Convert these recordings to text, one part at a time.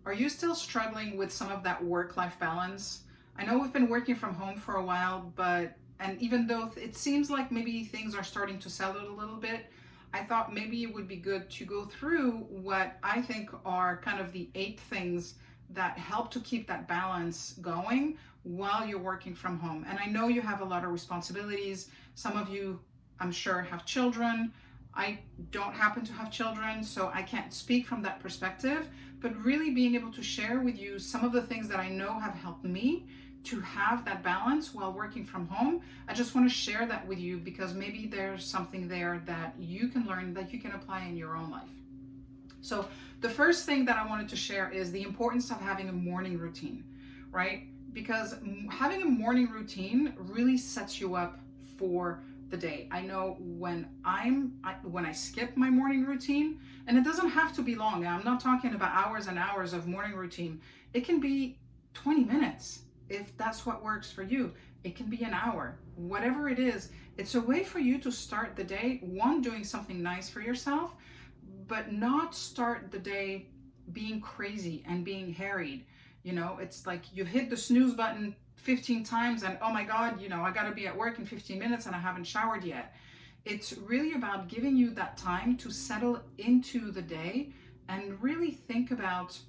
Are you still struggling with some of that work-life balance? I know we've been working from home for a while, and even though it seems like maybe things are starting to settle a little bit, I thought maybe it would be good to go through what I think are kind of the 8 things that help to keep that balance going while you're working from home. And I know you have a lot of responsibilities. Some of you, I'm sure, have children. I don't happen to have children, so I can't speak from that perspective, but really being able to share with you some of the things that I know have helped me to have that balance while working from home. I just want to share that with you because maybe there's something there that you can learn, that you can apply in your own life. So the first thing that I wanted to share is the importance of having a morning routine, right? Because having a morning routine really sets you up for the day. I know when I skip my morning routine, and it doesn't have to be long. I'm not talking about hours and hours of morning routine. It can be 20 minutes if that's what works for you. It can be an hour, whatever it is. It's a way for you to start the day, one, doing something nice for yourself, but not start the day being crazy and being harried. You know, it's like you've hit the snooze button 15 times and oh my God, you know, I gotta be at work in 15 minutes and I haven't showered yet. It's really about giving you that time to settle into the day and really think about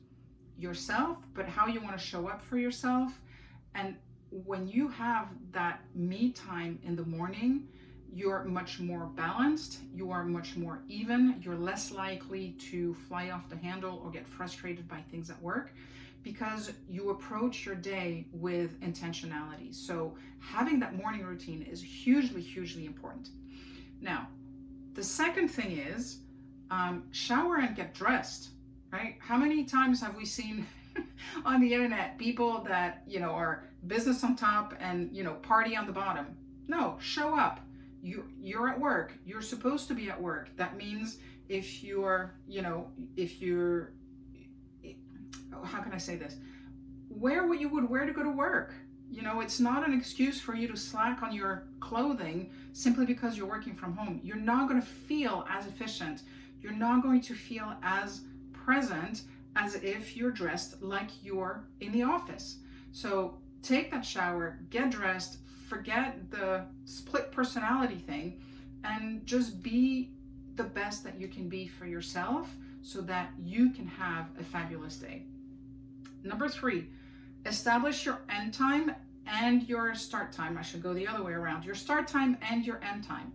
yourself, but how you want to show up for yourself. And when you have that me time in the morning, you're much more balanced, you are much more even, you're less likely to fly off the handle or get frustrated by things at work because you approach your day with intentionality. So having that morning routine is hugely, hugely important. Now, the second thing is shower and get dressed, right? How many times have we seen on the internet people that, you know, are business on top and, you know, party on the bottom? No, show up. You're at work. You're supposed to be at work. That means if you're, you know, how can I say this? Wear what you would wear to go to work. You know, it's not an excuse for you to slack on your clothing simply because you're working from home. You're not going to feel as efficient. You're not going to feel as present as if you're dressed like you're in the office. So take that shower, get dressed, forget the split personality thing, and just be the best that you can be for yourself so that you can have a fabulous day. Number 3, establish your end time and your start time. I should go the other way around. Your start time and your end time.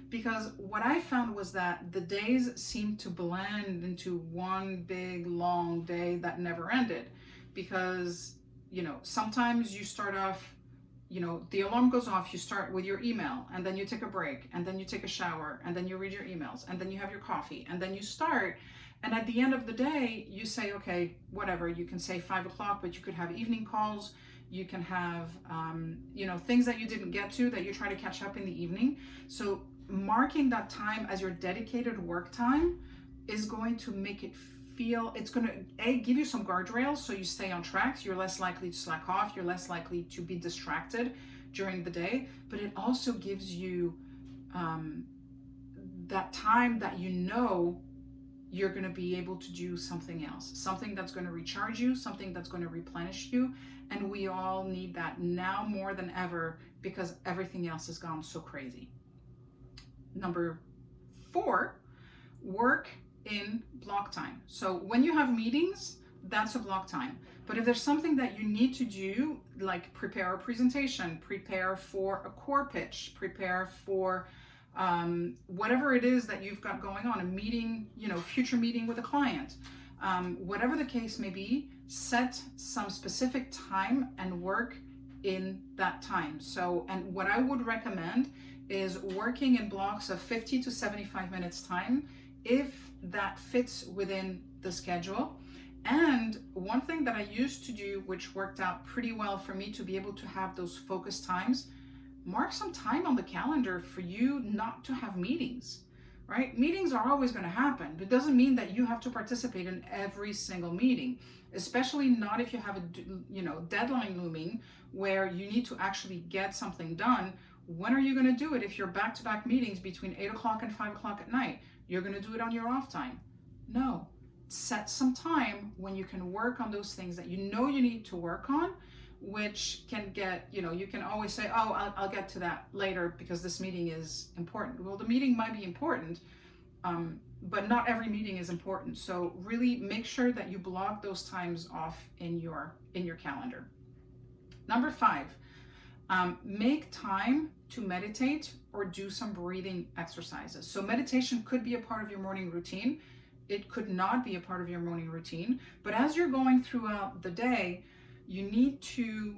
Because what I found was that the days seemed to blend into one big long day that never ended. Because, you know, sometimes you start off, you know, the alarm goes off, you start with your email, and then you take a break, and then you take a shower, and then you read your emails, and then you have your coffee, and then you start. And at the end of the day, you say, okay, whatever, you can say 5 o'clock, but you could have evening calls. You can have, you know, things that you didn't get to that you try to catch up in the evening. So marking that time as your dedicated work time is going to make it feel, it's going to give you some guardrails so you stay on track. You're less likely to slack off. You're less likely to be distracted during the day. But it also gives you that time that you know you're going to be able to do something else, something that's going to recharge you, something that's going to replenish you. And we all need that now more than ever because everything else has gone so crazy. Number 4, work in block time. So when you have meetings, that's a block time. But if there's something that you need to do, like prepare a presentation, prepare for a core pitch, prepare for whatever it is that you've got going on, a meeting, you know, future meeting with a client, whatever the case may be, set some specific time and work in that time. So, and what I would recommend is working in blocks of 50 to 75 minutes time, if that fits within the schedule. And one thing that I used to do, which worked out pretty well for me to be able to have those focus times, mark some time on the calendar for you not to have meetings, right? Meetings are always going to happen, but it doesn't mean that you have to participate in every single meeting, especially not if you have a, you know, deadline looming where you need to actually get something done. When are you going to do it if you're back-to-back meetings between 8 o'clock and 5 o'clock at night? You're going to do it on your off time. No, set some time when you can work on those things that you know you need to work on, which can get, you can always say, oh, I'll get to that later because this meeting is important. Well, the meeting might be important, but not every meeting is important. So really make sure that you block those times off in your calendar. Number 5, make time to meditate or do some breathing exercises. So meditation could be a part of your morning routine. It could not be a part of your morning routine, but as you're going throughout the day, you need to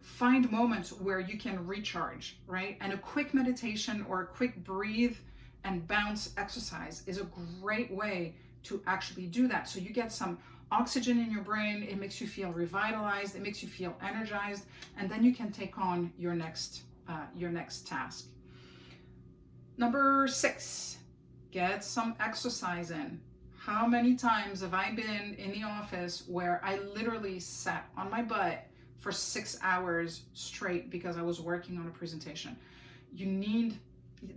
find moments where you can recharge, right? And a quick meditation or a quick breathe and bounce exercise is a great way to actually do that. So you get some oxygen in your brain, it makes you feel revitalized, it makes you feel energized, and then you can take on your next task. Number 6, get some exercise in. How many times have I been in the office where I literally sat on my butt for 6 hours straight because I was working on a presentation?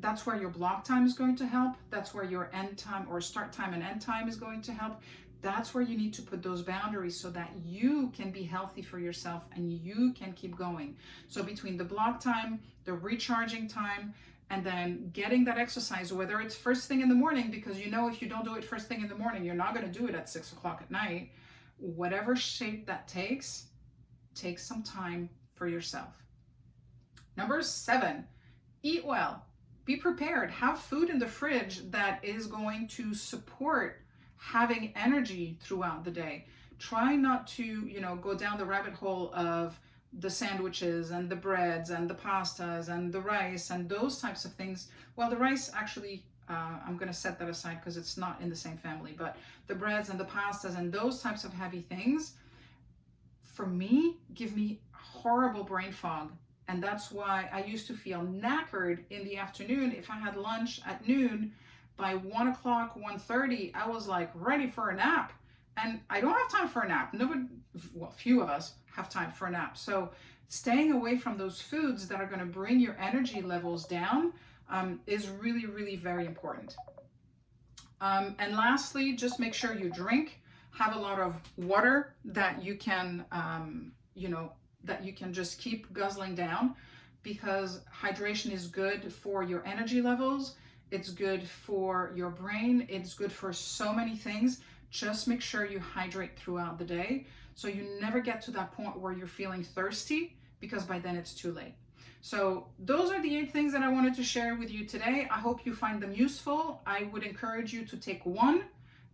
That's where your block time is going to help. That's where your end time or start time and end time is going to help. That's where you need to put those boundaries so that you can be healthy for yourself and you can keep going. So between the block time, the recharging time, and then getting that exercise, whether it's first thing in the morning, because if you don't do it first thing in the morning, you're not going to do it at 6 o'clock at night. Whatever shape that takes, take some time for yourself. Number 7, eat well. Be prepared. Have food in the fridge that is going to support having energy throughout the day. Try not to, go down the rabbit hole of the sandwiches and the breads and the pastas and the rice and those types of things. Well, the rice actually, I'm going to set that aside because it's not in the same family, but the breads and the pastas and those types of heavy things, for me, give me horrible brain fog. And that's why I used to feel knackered in the afternoon. If I had lunch at noon, by 1 o'clock, 1:30, I was like ready for a nap. And I don't have time for a nap. Few of us have time for a nap. So staying away from those foods that are going to bring your energy levels down is really, really very important. And lastly, just make sure you drink. Have a lot of water that you can, that you can just keep guzzling down, because hydration is good for your energy levels. It's good for your brain. It's good for so many things. Just make sure you hydrate throughout the day so you never get to that point where you're feeling thirsty, because by then it's too late. So those are the 8 things that I wanted to share with you today. I hope you find them useful. I would encourage you to take one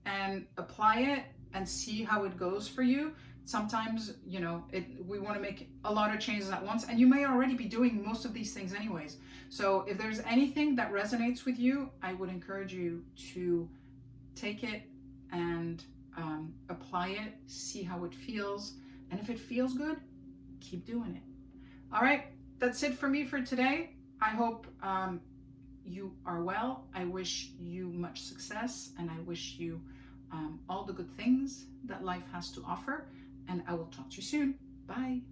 and apply it and see how it goes for you. Sometimes, we want to make a lot of changes at once, and you may already be doing most of these things anyways. So if there's anything that resonates with you, I would encourage you to take it and apply it, see how it feels. And if it feels good, keep doing it. All right, that's it for me for today. I hope you are well. I wish you much success, and I wish you all the good things that life has to offer. And I will talk to you soon. Bye.